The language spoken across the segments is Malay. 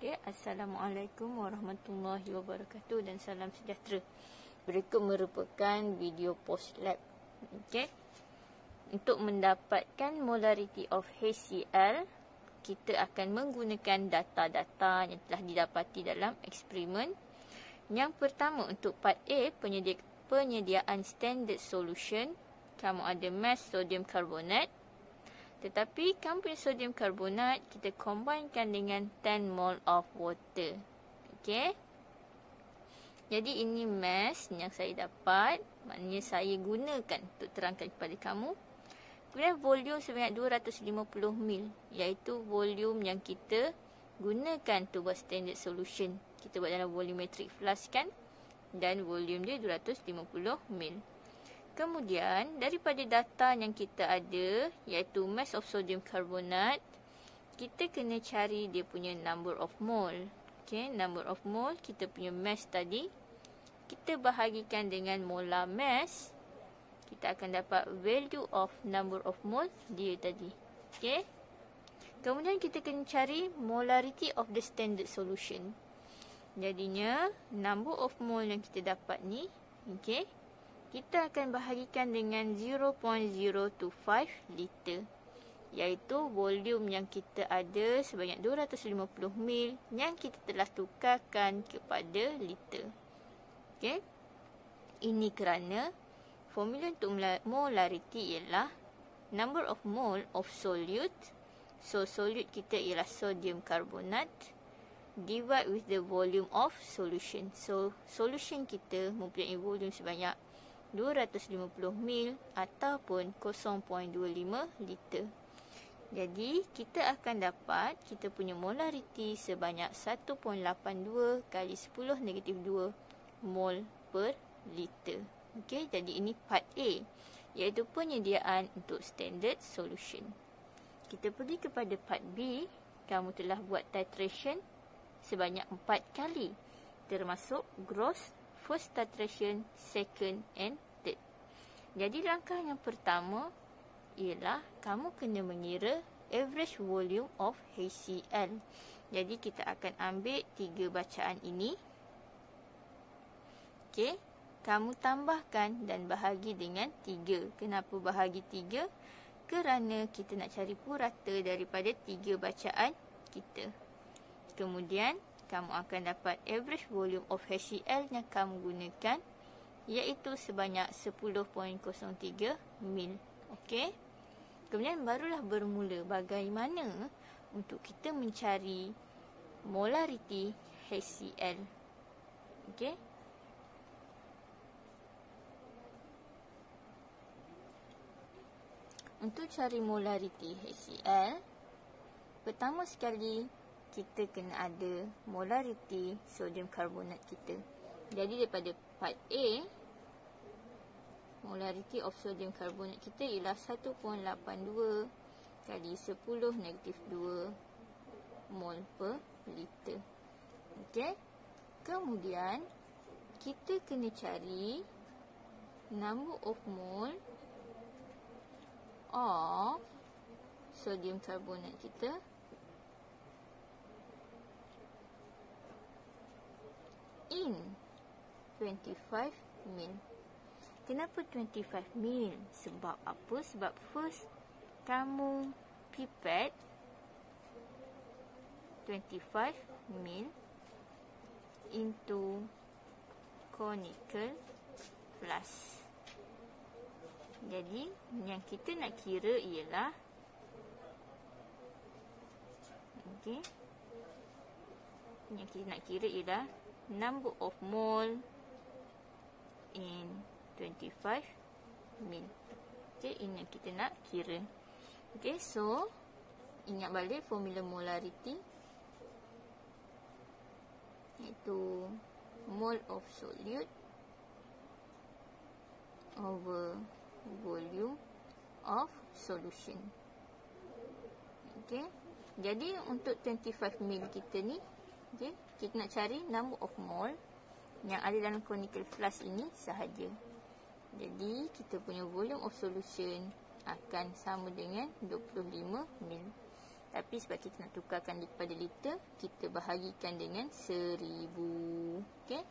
Okay, Assalamualaikum warahmatullahi wabarakatuh dan salam sejahtera. Berikut merupakan video post lab. Okay. Untuk mendapatkan molarity of HCl, kita akan menggunakan data-data yang telah didapati dalam eksperimen. Yang pertama, untuk part A, penyediaan standard solution. Kamu ada mass sodium carbonate. Tetapi kamu punya sodium carbonate kita combinekan dengan 10 mol of water. Okey. Jadi ini mass yang saya dapat, maknanya saya gunakan untuk terangkan kepada kamu. Kemudian volume sebanyak 250 ml, iaitu volume yang kita gunakan untuk buat standard solution. Kita buat dalam volumetric flask kan, dan volume dia 250 ml. Kemudian, daripada data yang kita ada, iaitu mass of sodium carbonate, kita kena cari dia punya number of mole. Okay, number of mole, kita punya mass tadi, kita bahagikan dengan molar mass, kita akan dapat value of number of mole dia tadi. Okay. Kemudian kita kena cari molarity of the standard solution. Jadinya, number of mole yang kita dapat ni, okay, kita akan bahagikan dengan 0.025 liter, iaitu volume yang kita ada sebanyak 250 ml yang kita telah tukarkan kepada liter. Okay. Ini kerana formula untuk molarity ialah number of mole of solute. So, solute kita ialah sodium carbonate divide with the volume of solution. So, solution kita mempunyai volume sebanyak 250 ml ataupun 0.25 liter. Jadi, kita akan dapat kita punya molarity sebanyak 1.82 kali 10 negatif 2 mol per liter. Okey, jadi ini part A, iaitu penyediaan untuk standard solution. Kita pergi kepada part B. Kamu telah buat titration sebanyak 4 kali, termasuk gross, first titration, second and third. Jadi langkah yang pertama ialah kamu kena mengira average volume of HCl. Jadi kita akan ambil 3 bacaan ini. Okey, kamu tambahkan dan bahagi dengan 3. Kenapa bahagi 3? Kerana kita nak cari purata daripada 3 bacaan kita. Kemudian kamu akan dapat average volume of HCl yang kamu gunakan, iaitu sebanyak 10.03 ml. Okey. Kemudian barulah bermula bagaimana untuk kita mencari molarity HCl. Okey. Untuk cari molarity HCl, pertama sekali kita kena ada molarity sodium carbonate kita. Jadi daripada part A, molarity of sodium carbonate kita ialah 1.82 kali 10 negatif 2 mol per liter. Okey. Kemudian kita kena cari number of mole of sodium carbonate kita in 25 ml. Kenapa 25 ml? Sebab apa? Sebab first kamu pipette 25 ml into conical flask. Jadi yang kita nak kira ialah, okey, yang kita nak kira ialah number of mole in 25 ml. Okey, ini yang kita nak kira. Okey, so ingat balik formula molarity, iaitu mole of solute over volume of solution. Okey, jadi untuk 25 ml kita ni, okey, kita nak cari number of mole yang ada dalam conical flask ini sahaja. Jadi kita punya volume of solution akan sama dengan 25 ml. Tapi sebab kita nak tukarkan kepada liter, kita bahagikan dengan 1000. Okey.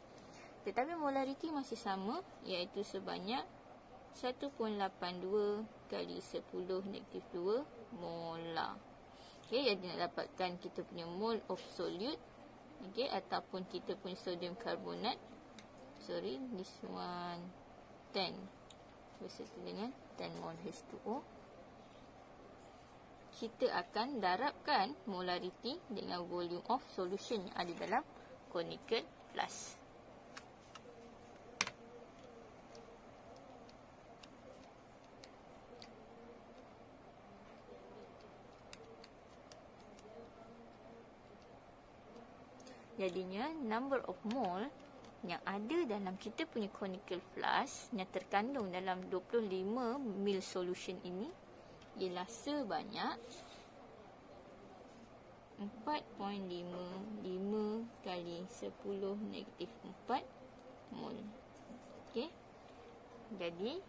Tetapi molariti masih sama, iaitu sebanyak 1.82 kali 10 negatif 2 molar. Okey, jadi nak dapatkan kita punya mole of solute, okey, ataupun kita punya sodium karbonat. Sorry, this one 10 beserta dengan 10 mol H2O. Kita akan darabkan molariti dengan volume of solution yang ada dalam conical flask. Jadinya number of mole yang ada dalam kita punya conical flask yang terkandung dalam 25 ml solution ini ialah sebanyak 4.55 kali 10 negatif 4 mol. Okey. Jadi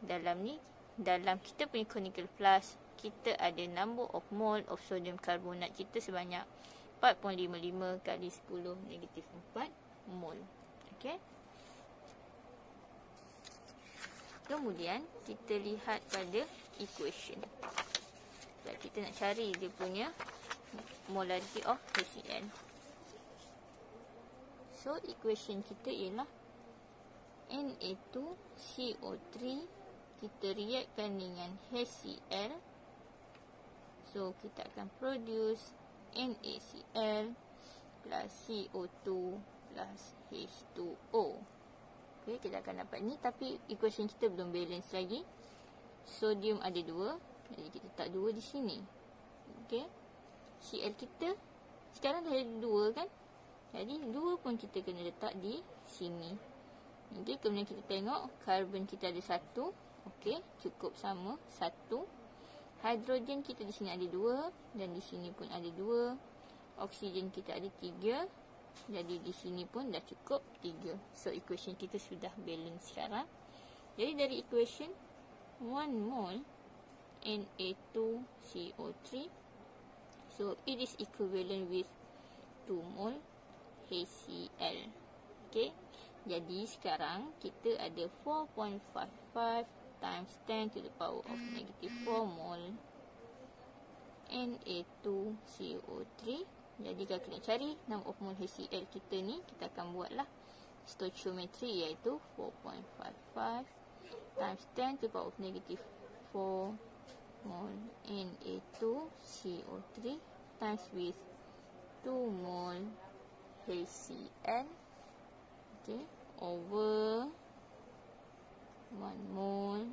dalam kita punya conical flask, kita ada number of mole of sodium karbonat kita sebanyak 4.55 kali 10 negatif 4 mol. Okey. Kemudian kita lihat pada equation. Sebab kita nak cari dia punya molarity of HCl. So equation kita ialah Na2CO3 kita reactkan dengan HCl. So kita akan produce NaCl plus CO2 plus H2O. Okay, kita akan dapat ni, tapi equation kita belum balance lagi. Sodium ada 2, jadi kita letak 2 di sini. Okay, Cl kita sekarang dah ada 2 kan, jadi 2 pun kita kena letak di sini. Okay, kemudian kita tengok karbon kita ada 1. Okay, cukup sama 1. Hidrogen kita di sini ada 2 dan di sini pun ada 2. Oksigen kita ada 3. Jadi di sini pun dah cukup 3. So equation kita sudah balance sekarang. Jadi dari equation 1 mole Na2CO3, so it is equivalent with 2 mole HCl. Okay, jadi sekarang kita ada 4.55 times 10 to the power of negative 4 mole Na2CO3. Jadi kalau kita nak cari number of mole HCl kita ni, kita akan buatlah stoichiometry, iaitu 4.55 times 10 to the power of negative 4 mole Na2CO3 times with 2 mole HCl, okay, over 1 mole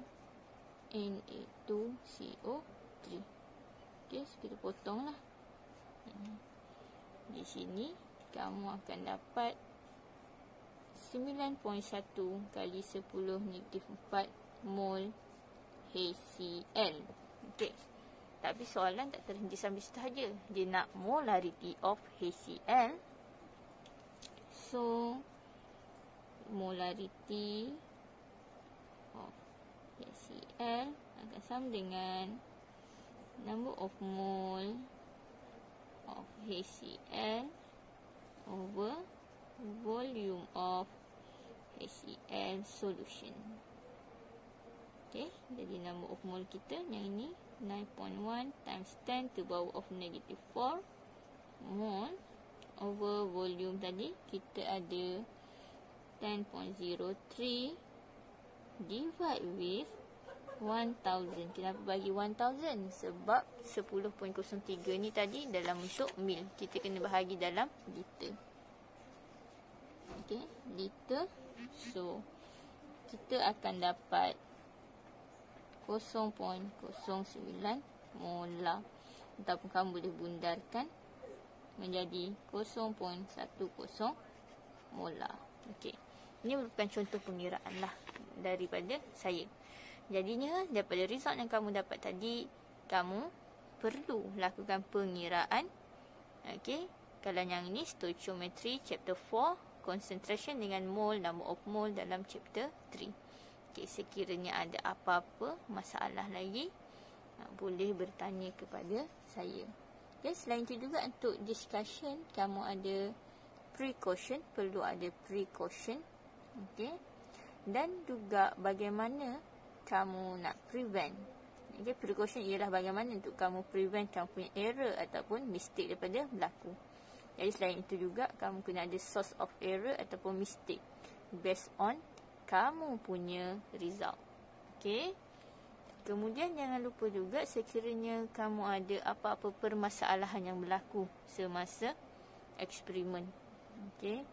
Na2CO3. Okay, so kita potonglah. Di sini kamu akan dapat 9.1 kali 10 negatif 4 mol HCl. Okey. Tapi soalan tak terhenti sampai situ saja. Dia nak molarity of HCl. So molarity of HCl akan sama dengan number of mole of HCl over volume of HCl solution. Okay, jadi number of mole kita yang ini 9.1 times 10 to the power of negative 4 mole over volume tadi kita ada 10.03 divide with 1000. Kenapa bagi 1000? Sebab 10.03 ni tadi dalam bentuk mil. Kita kena bahagi dalam liter. Okey, liter. So kita akan dapat 0.09 molar, ataupun kamu boleh bundarkan menjadi 0.10 molar. Okey. Ini merupakan contoh pengiraan lah daripada saya. Jadinya daripada result yang kamu dapat tadi, kamu perlu lakukan pengiraan. Okey, kalau yang ini stoichiometry chapter 4, concentration dengan mole, number of mole dalam chapter 3. Okey, sekiranya ada apa-apa masalah lagi, boleh bertanya kepada saya. Okay, selain itu juga untuk discussion, kamu ada precaution, perlu ada precaution. Okay. Dan juga bagaimana kamu nak prevent. Okay, precaution ialah bagaimana untuk kamu prevent kamu punya error ataupun mistake daripada berlaku. Jadi selain itu juga kamu kena ada source of error ataupun mistake based on kamu punya result. Okay. Kemudian jangan lupa juga sekiranya kamu ada apa-apa permasalahan yang berlaku semasa eksperimen. Okay.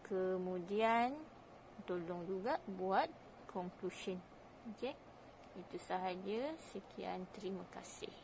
Kemudian tolong juga buat conclusion. Okay. Itu sahaja. Sekian, terima kasih.